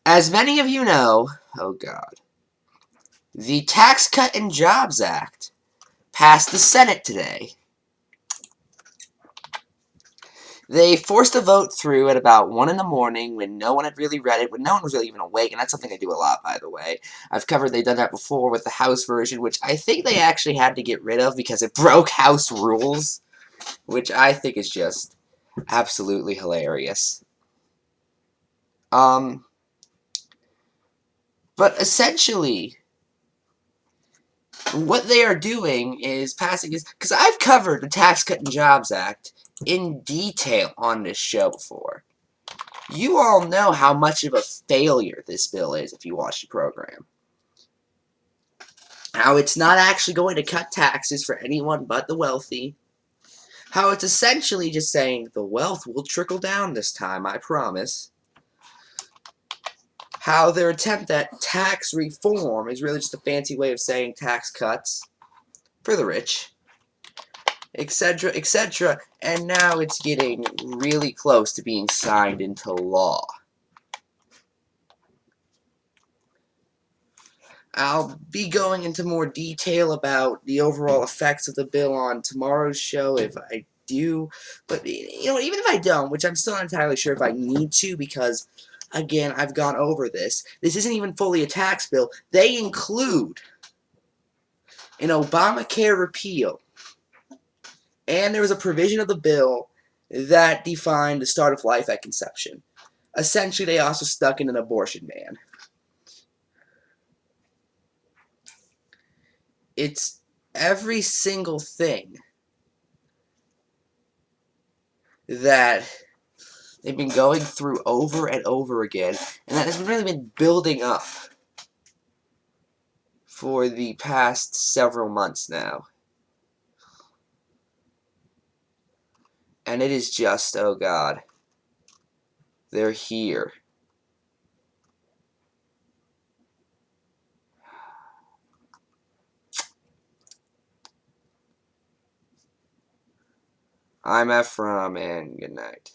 As many of you know, oh God, the Tax Cut and Jobs Act passed the Senate today. They forced a vote through at about 1 in the morning when no one had really read it, when no one was really even awake, and that's something I do a lot, by the way. I've covered they've done that before with the House version, which I think they actually had to get rid of because it broke House rules, which I think is just absolutely hilarious. But essentially, what they are doing is passing is, because I've covered the Tax Cut and Jobs Act in detail on this show before. You all know how much of a failure this bill is if you watch the program. How it's not actually going to cut taxes for anyone but the wealthy. How it's essentially just saying the wealth will trickle down this time, I promise. How their attempt at tax reform is really just a fancy way of saying tax cuts for the rich, etc., etc., and now it's getting really close to being signed into law. I'll be going into more detail about the overall effects of the bill on tomorrow's show if I do, but you know, even if I don't, which I'm still not entirely sure if I need to, because again, I've gone over this. This isn't even fully a tax bill. They include an Obamacare repeal, and there was a provision of the bill that defined the start of life at conception. Essentially, they also stuck in an abortion ban. It's every single thing that they've been going through over and over again, and that has really been building up for the past several months now. And it is just, oh God, they're here. I'm Ephrom, and good night.